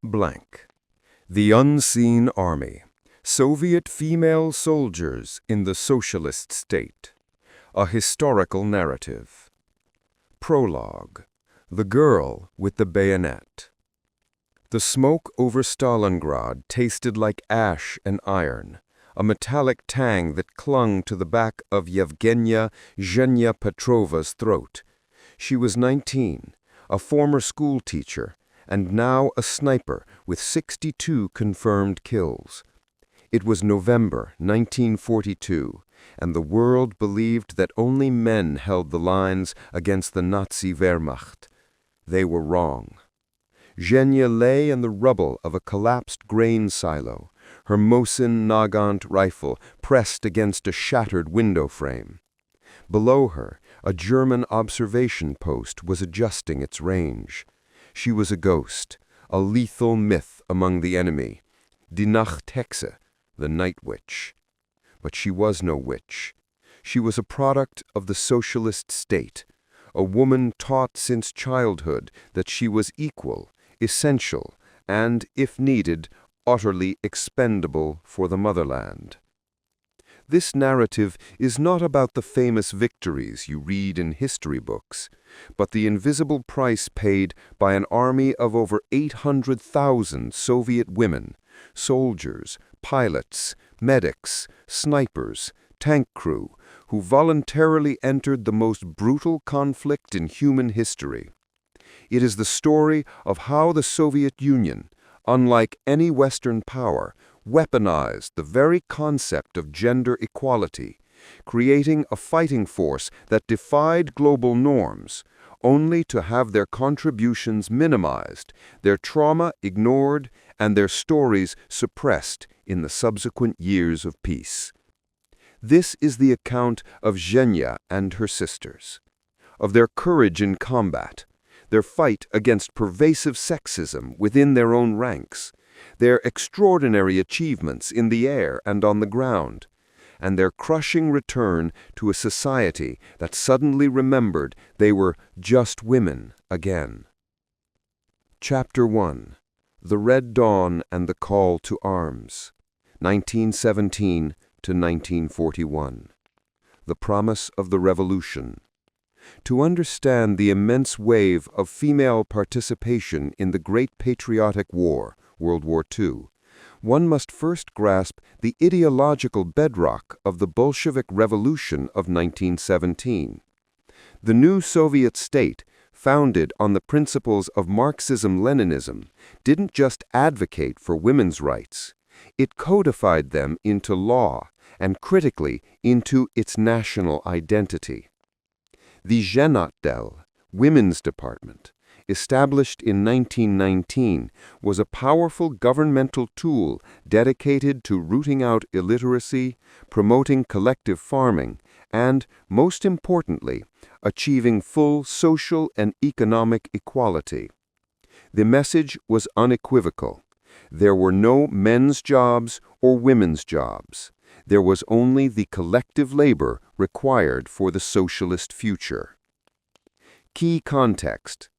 Blank. The Unseen Army. Soviet Female Soldiers in the Socialist State. A Historical Narrative. Prologue. The Girl with the Bayonet. The smoke over Stalingrad tasted like ash and iron, a metallic tang that clung to the back of Yevgenia Zhenya Petrova's throat. She was 19, a former school teacher, and now a sniper with 62 confirmed kills. It was November 1942, and the world believed that only men held the lines against the Nazi Wehrmacht. They were wrong. Zhenya lay in the rubble of a collapsed grain silo, her Mosin Nagant rifle pressed against a shattered window frame. Below her, a German observation post was adjusting its range. She was a ghost, a lethal myth among the enemy, die Nachthexe, the night witch. But she was no witch. She was a product of the socialist state, a woman taught since childhood that she was equal, essential, and, if needed, utterly expendable for the motherland. This narrative is not about the famous victories you read in history books, but the invisible price paid by an army of over 800,000 Soviet women, soldiers, pilots, medics, snipers, tank crew, who voluntarily entered the most brutal conflict in human history. It is the story of how the Soviet Union, unlike any Western power, weaponized the very concept of gender equality, creating a fighting force that defied global norms, only to have their contributions minimized, their trauma ignored, and their stories suppressed in the subsequent years of peace. This is the account of Zhenya and her sisters, of their courage in combat, their fight against pervasive sexism within their own ranks, their extraordinary achievements in the air and on the ground, and their crushing return to a society that suddenly remembered they were just women again. Chapter 1. The Red Dawn and the Call to Arms, 1917 to 1941. The Promise of the Revolution. To understand the immense wave of female participation in the Great Patriotic War, World War II, one must first grasp the ideological bedrock of the Bolshevik Revolution of 1917. The new Soviet state, founded on the principles of Marxism-Leninism, didn't just advocate for women's rights. It codified them into law and, critically, into its national identity. The Zhenotdel, Women's Department, established in 1919, was a powerful governmental tool dedicated to rooting out illiteracy, promoting collective farming, and, most importantly, achieving full social and economic equality. The message was unequivocal. There were no men's jobs or women's jobs. There was only the collective labor required for the socialist future. Key context.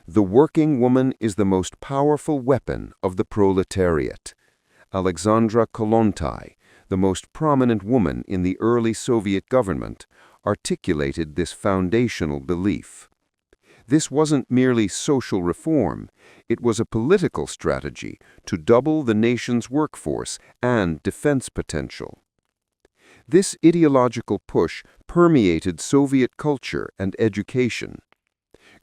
The working woman is the most powerful weapon of the proletariat. Alexandra Kollontai, the most prominent woman in the early Soviet government, articulated this foundational belief. This wasn't merely social reform, it was a political strategy to double the nation's workforce and defense potential. This ideological push permeated Soviet culture and education.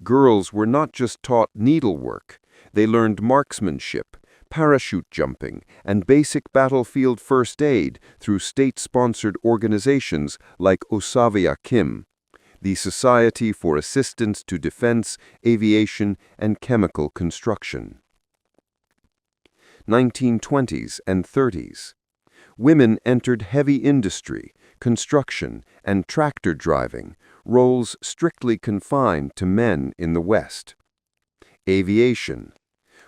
Girls were not just taught needlework, they learned marksmanship, parachute jumping, and basic battlefield first aid through state-sponsored organizations like Osavia Kim, the Society for Assistance to Defense, Aviation, and Chemical Construction. 1920s and 30s. Women entered heavy industry, construction, and tractor driving, roles strictly confined to men in the West. Aviation.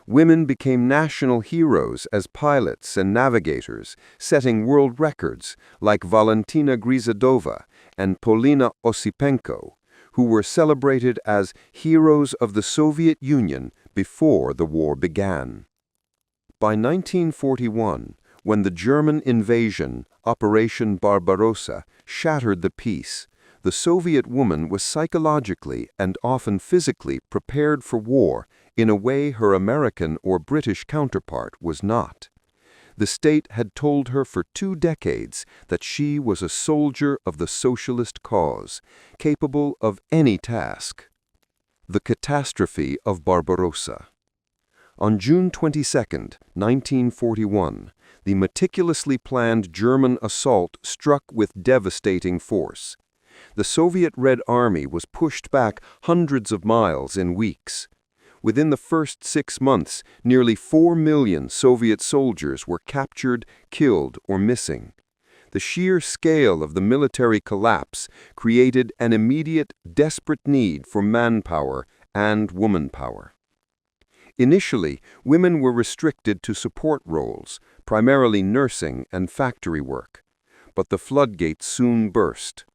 Women became national heroes as pilots and navigators, setting world records like Valentina Grizadova and Polina Osipenko, who were celebrated as heroes of the Soviet Union before the war began. By 1941, when the German invasion, Operation Barbarossa, shattered the peace, the Soviet woman was psychologically and often physically prepared for war in a way her American or British counterpart was not. The state had told her for 2 decades that she was a soldier of the socialist cause, capable of any task. The catastrophe of Barbarossa. On June 22, 1941, the meticulously planned German assault struck with devastating force. The Soviet Red Army was pushed back hundreds of miles in weeks. Within the first 6 months, nearly 4 million Soviet soldiers were captured, killed, or missing. The sheer scale of the military collapse created an immediate, desperate need for manpower and womanpower. Initially, women were restricted to support roles, primarily nursing and factory work. But the floodgates soon burst.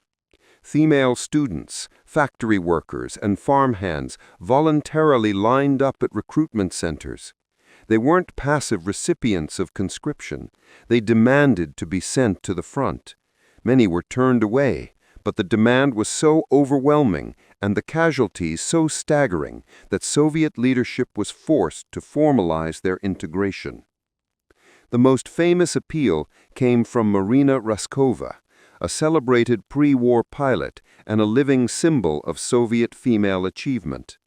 Female students, factory workers, and farmhands voluntarily lined up at recruitment centers. They weren't passive recipients of conscription. They demanded to be sent to the front. Many were turned away, but the demand was so overwhelming and the casualties so staggering that Soviet leadership was forced to formalize their integration. The most famous appeal came from Marina Raskova, a celebrated pre-war pilot and a living symbol of Soviet female achievement.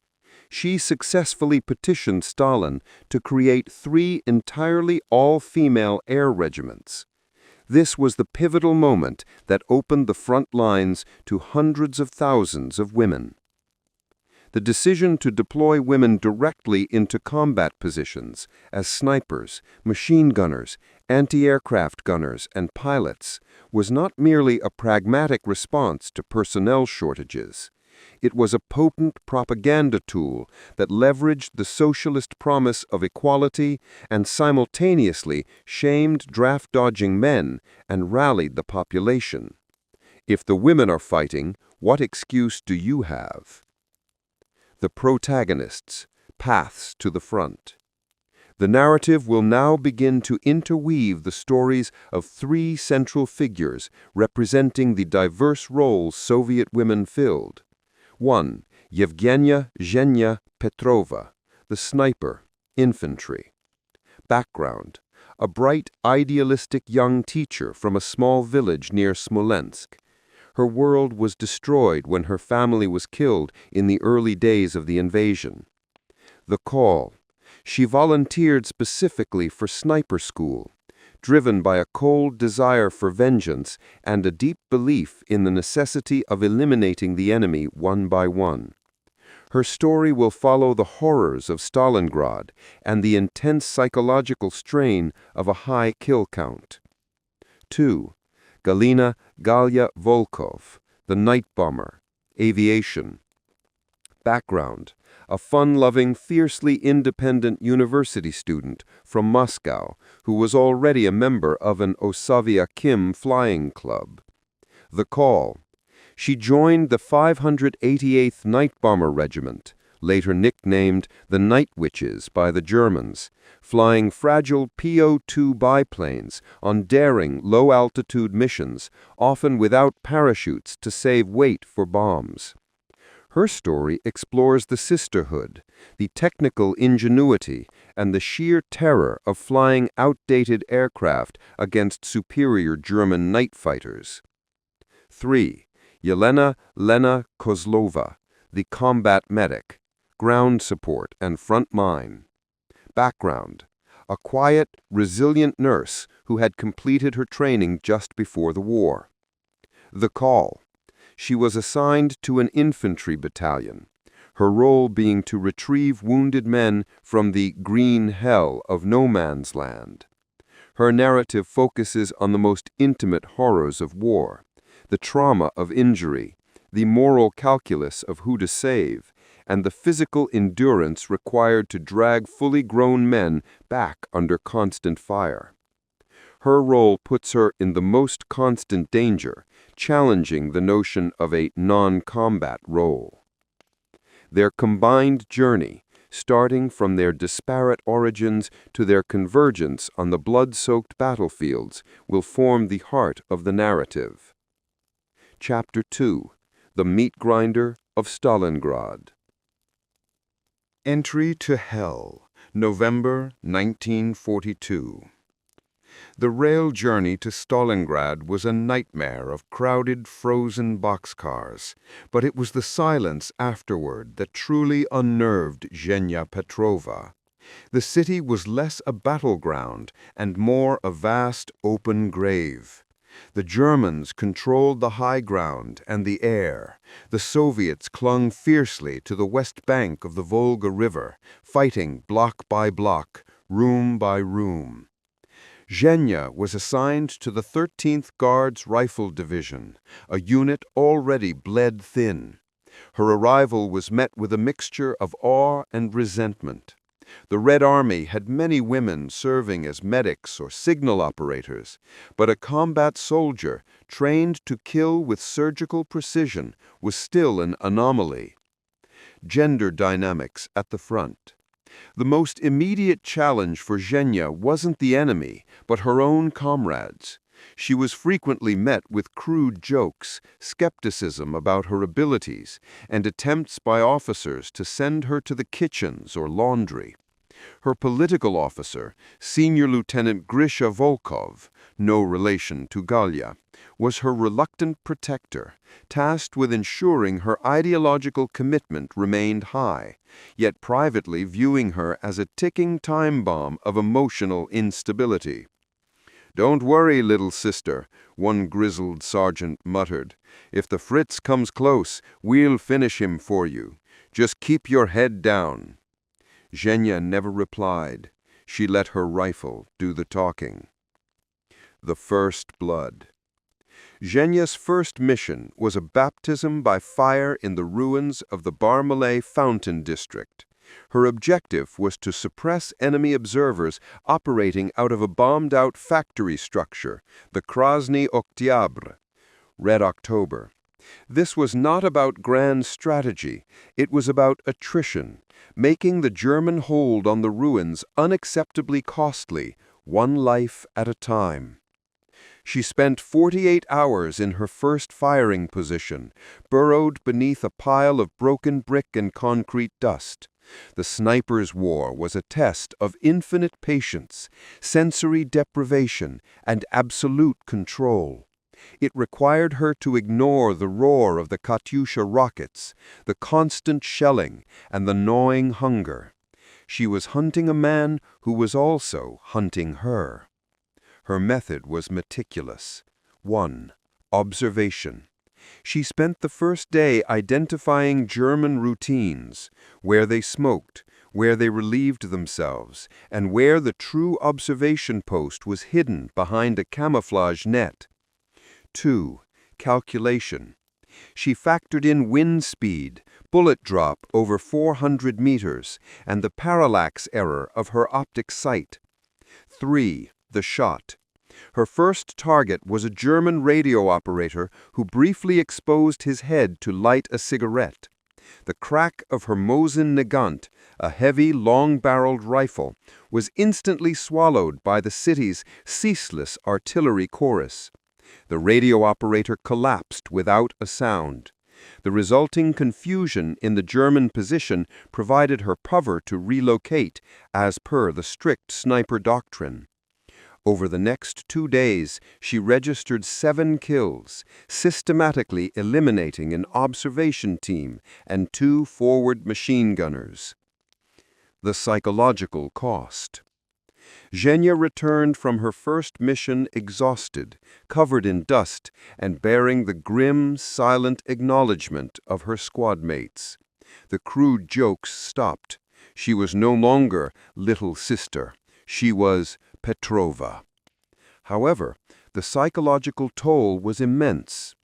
She successfully petitioned Stalin to create 3 entirely all-female air regiments. This was the pivotal moment that opened the front lines to hundreds of thousands of women. The decision to deploy women directly into combat positions as snipers, machine gunners, anti-aircraft gunners, and pilots was not merely a pragmatic response to personnel shortages. It was a potent propaganda tool that leveraged the socialist promise of equality and simultaneously shamed draft-dodging men and rallied the population. If the women are fighting, what excuse do you have? The protagonists, paths to the front. The narrative will now begin to interweave the stories of 3 central figures representing the diverse roles Soviet women filled. 1. Yevgenia Zhenya Petrova, the sniper, infantry. Background: a bright, idealistic young teacher from a small village near Smolensk. Her world was destroyed when her family was killed in the early days of the invasion. The call: she volunteered specifically for sniper school, driven by a cold desire for vengeance and a deep belief in the necessity of eliminating the enemy one by one. Her story will follow the horrors of Stalingrad and the intense psychological strain of a high kill count. 2. Galina Galya Volkov, the night bomber, aviation. Background: a fun-loving, fiercely independent university student from Moscow who was already a member of an Osavia Kim flying club. The call: she joined the 588th Night Bomber Regiment, later nicknamed the Night Witches by the Germans, flying fragile PO-2 biplanes on daring, low-altitude missions, often without parachutes to save weight for bombs. Her story explores the sisterhood, the technical ingenuity, and the sheer terror of flying outdated aircraft against superior German night fighters. 3. Yelena Lena Kozlova, the combat medic, ground support and front line. Background: a quiet, resilient nurse who had completed her training just before the war. The call: she was assigned to an infantry battalion, her role being to retrieve wounded men from the green hell of no man's land. Her narrative focuses on the most intimate horrors of war, the trauma of injury, the moral calculus of who to save, and the physical endurance required to drag fully grown men back under constant fire. Her role puts her in the most constant danger, challenging the notion of a non-combat role. Their combined journey, starting from their disparate origins to their convergence on the blood-soaked battlefields, will form the heart of the narrative. Chapter 2. The Meat Grinder of Stalingrad. Entry to Hell, November 1942. The rail journey to Stalingrad was a nightmare of crowded, frozen boxcars, but it was the silence afterward that truly unnerved Zhenya Petrova. The city was less a battleground and more a vast, open grave. The Germans controlled the high ground and the air. The Soviets clung fiercely to the west bank of the Volga River, fighting block by block, room by room. Zhenya was assigned to the 13th Guards Rifle Division, a unit already bled thin. Her arrival was met with a mixture of awe and resentment. The Red Army had many women serving as medics or signal operators, but a combat soldier, trained to kill with surgical precision, was still an anomaly. Gender dynamics at the front. The most immediate challenge for Zhenya wasn't the enemy, but her own comrades. She was frequently met with crude jokes, skepticism about her abilities, and attempts by officers to send her to the kitchens or laundry. Her political officer, Senior Lieutenant Grisha Volkov, no relation to Galya, was her reluctant protector, tasked with ensuring her ideological commitment remained high, yet privately viewing her as a ticking time bomb of emotional instability. "Don't worry, little sister," one grizzled sergeant muttered. "If the Fritz comes close, we'll finish him for you. Just keep your head down." Zhenya never replied. She let her rifle do the talking. The First Blood. Zhenya's first mission was a baptism by fire in the ruins of the Barmalay Fountain District. Her objective was to suppress enemy observers operating out of a bombed-out factory structure, the Krasny Oktyabre, Red October. This was not about grand strategy, it was about attrition, making the German hold on the ruins unacceptably costly, one life at a time. She spent 48 hours in her first firing position, burrowed beneath a pile of broken brick and concrete dust. The sniper's war was a test of infinite patience, sensory deprivation, and absolute control. It required her to ignore the roar of the Katyusha rockets, the constant shelling, and the gnawing hunger. She was hunting a man who was also hunting her. Her method was meticulous. 1. Observation. She spent the first day identifying German routines, where they smoked, where they relieved themselves, and where the true observation post was hidden behind a camouflage net. 2. Calculation. She factored in wind speed, bullet drop over 400 meters, and the parallax error of her optic sight. 3. The shot. Her first target was a German radio operator who briefly exposed his head to light a cigarette. The crack of her Mosin Nagant, a heavy, long-barreled rifle, was instantly swallowed by the city's ceaseless artillery chorus. The radio operator collapsed without a sound. The resulting confusion in the German position provided her cover to relocate, as per the strict sniper doctrine. Over the next 2 days, she registered 7 kills, systematically eliminating an observation team and 2 forward machine gunners. The psychological cost. Zhenya returned from her first mission exhausted, covered in dust, and bearing the grim, silent acknowledgement of her squad mates. The crude jokes stopped. She was no longer little sister. She was Petrova. However, the psychological toll was immense.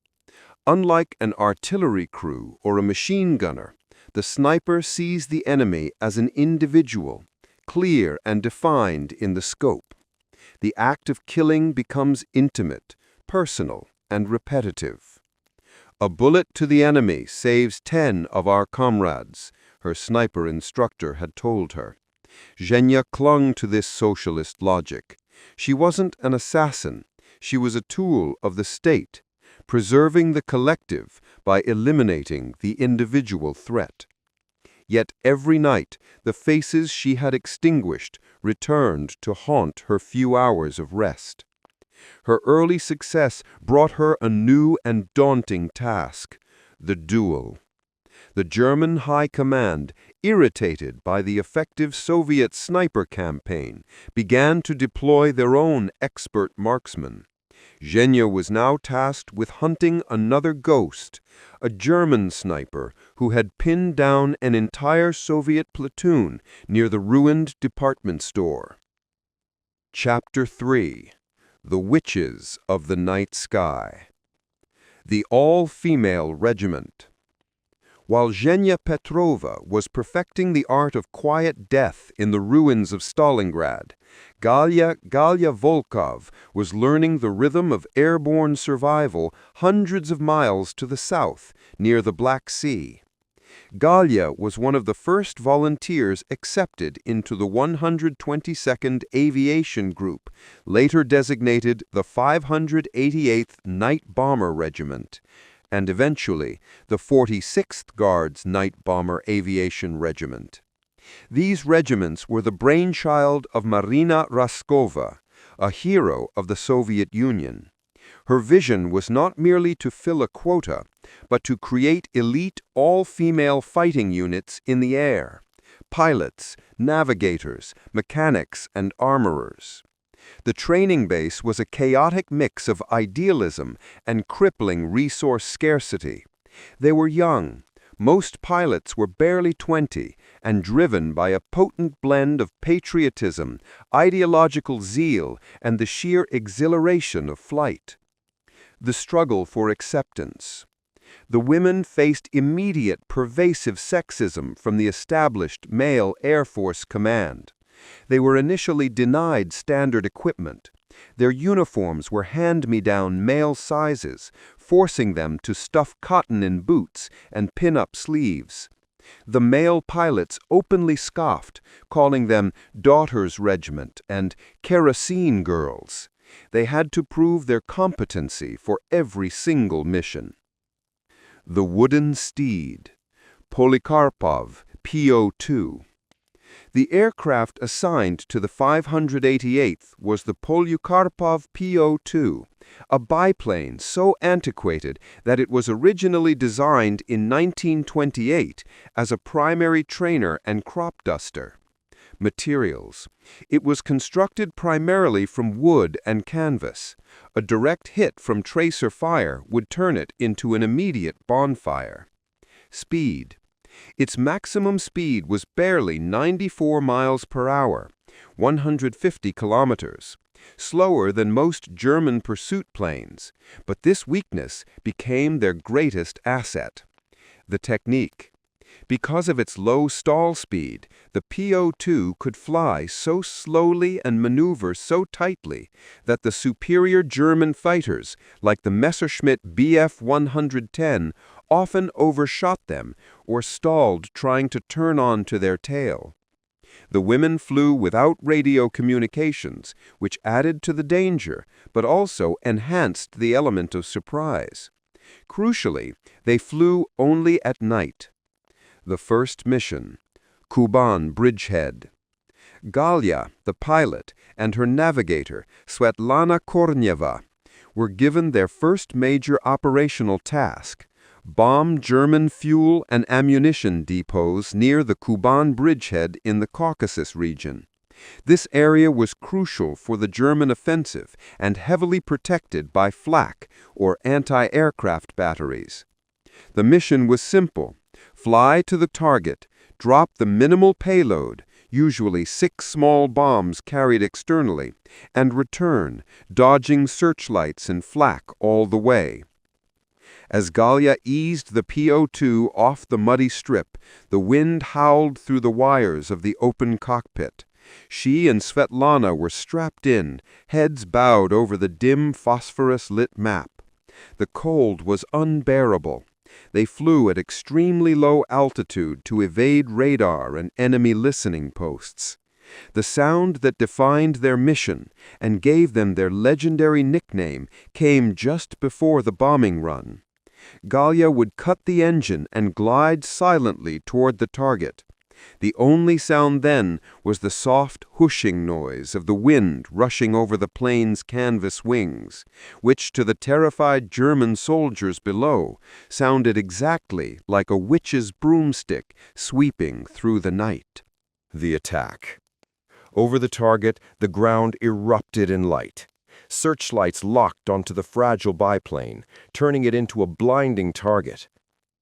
Unlike an artillery crew or a machine gunner, the sniper sees the enemy as an individual, clear and defined in the scope. The act of killing becomes intimate, personal, and repetitive. A bullet to the enemy saves 10 of our comrades. her sniper instructor had told her. Zhenya clung to this socialist logic. She wasn't an assassin. She was a tool of the state, preserving the collective by eliminating the individual threat. Yet every night, the faces she had extinguished returned to haunt her few hours of rest. Her early success brought her a new and daunting task: the duel. The German High Command, irritated by the effective Soviet sniper campaign, began to deploy their own expert marksmen. Zhenya was now tasked with hunting another ghost, a German sniper who had pinned down an entire Soviet platoon near the ruined department store. Chapter 3: The Witches of the Night Sky. The All-Female Regiment. While Zhenya Petrova was perfecting the art of quiet death in the ruins of Stalingrad, Galya Volkov was learning the rhythm of airborne survival hundreds of miles to the south, near the Black Sea. Galya was one of the first volunteers accepted into the 122nd Aviation Group, later designated the 588th Night Bomber Regiment, and eventually the 46th Guards Night Bomber Aviation Regiment. These regiments were the brainchild of Marina Raskova, a hero of the Soviet Union. Her vision was not merely to fill a quota, but to create elite all-female fighting units in the air: pilots, navigators, mechanics, and armorers. The training base was a chaotic mix of idealism and crippling resource scarcity. They were young. Most pilots were barely 20 and driven by a potent blend of patriotism, ideological zeal, and the sheer exhilaration of flight. The struggle for acceptance. The women faced immediate pervasive sexism from the established male Air Force command. They were initially denied standard equipment. Their uniforms were hand-me-down male sizes, forcing them to stuff cotton in boots and pin up sleeves. The male pilots openly scoffed, calling them Daughters' Regiment and Kerosene Girls. They had to prove their competency for every single mission. The Wooden Steed. Polikarpov, PO-2. The aircraft assigned to the 588th was the Polikarpov PO-2, a biplane so antiquated that it was originally designed in 1928 as a primary trainer and crop duster. Materials. It was constructed primarily from wood and canvas. A direct hit from tracer fire would turn it into an immediate bonfire. Speed. Its maximum speed was barely 94 miles per hour, 150 kilometers, slower than most German pursuit planes, but this weakness became their greatest asset. The technique. Because of its low stall speed, the PO-2 could fly so slowly and maneuver so tightly that the superior German fighters, like the Messerschmitt Bf 110, often overshot them or stalled trying to turn on to their tail. The women flew without radio communications, which added to the danger, but also enhanced the element of surprise. Crucially, they flew only at night. The first mission. Kuban Bridgehead. Galya, the pilot, and her navigator, Svetlana Korneva, were given their first major operational task: bomb German fuel and ammunition depots near the Kuban bridgehead in the Caucasus region. This area was crucial for the German offensive and heavily protected by flak, or anti-aircraft batteries. The mission was simple: fly to the target, drop the minimal payload, usually 6 small bombs carried externally, and return, dodging searchlights and flak all the way. As Galya eased the PO-2 off the muddy strip, the wind howled through the wires of the open cockpit. She and Svetlana were strapped in, heads bowed over the dim phosphorus-lit map. The cold was unbearable. They flew at extremely low altitude to evade radar and enemy listening posts. The sound that defined their mission and gave them their legendary nickname came just before the bombing run. Galya would cut the engine and glide silently toward the target. The only sound then was the soft whooshing noise of the wind rushing over the plane's canvas wings, which to the terrified German soldiers below sounded exactly like a witch's broomstick sweeping through the night. The attack. Over the target, the ground erupted in light. Searchlights locked onto the fragile biplane, turning it into a blinding target.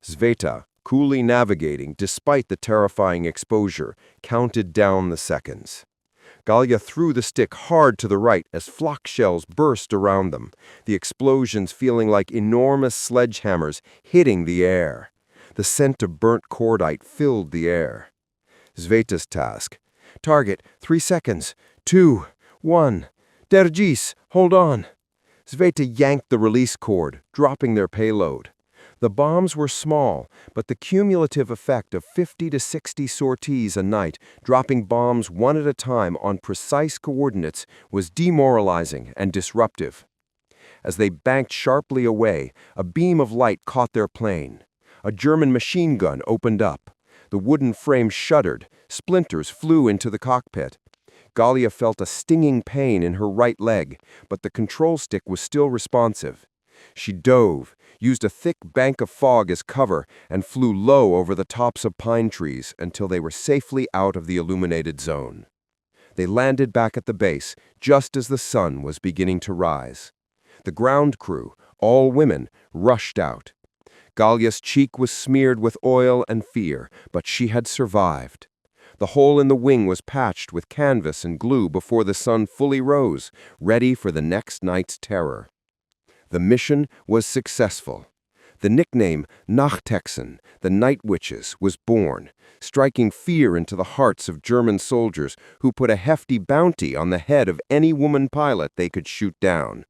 Sveta, coolly navigating despite the terrifying exposure, counted down the seconds. Galya threw the stick hard to the right as flak shells burst around them, the explosions feeling like enormous sledgehammers hitting the air. The scent of burnt cordite filled the air. Sveta's task. Target, 3 seconds. 2, 1. Dergis, hold on. Sveta yanked the release cord, dropping their payload. The bombs were small, but the cumulative effect of 50 to 60 sorties a night, dropping bombs one at a time on precise coordinates, was demoralizing and disruptive. As they banked sharply away, a beam of light caught their plane. A German machine gun opened up. The wooden frame shuddered. Splinters flew into the cockpit. Galya felt a stinging pain in her right leg, but the control stick was still responsive. She dove, used a thick bank of fog as cover, and flew low over the tops of pine trees until they were safely out of the illuminated zone. They landed back at the base just as the sun was beginning to rise. The ground crew, all women, rushed out. Galya's cheek was smeared with oil and fear, but she had survived. The hole in the wing was patched with canvas and glue before the sun fully rose, ready for the next night's terror. The mission was successful. The nickname Nachthexen, the Night Witches, was born, striking fear into the hearts of German soldiers who put a hefty bounty on the head of any woman pilot they could shoot down.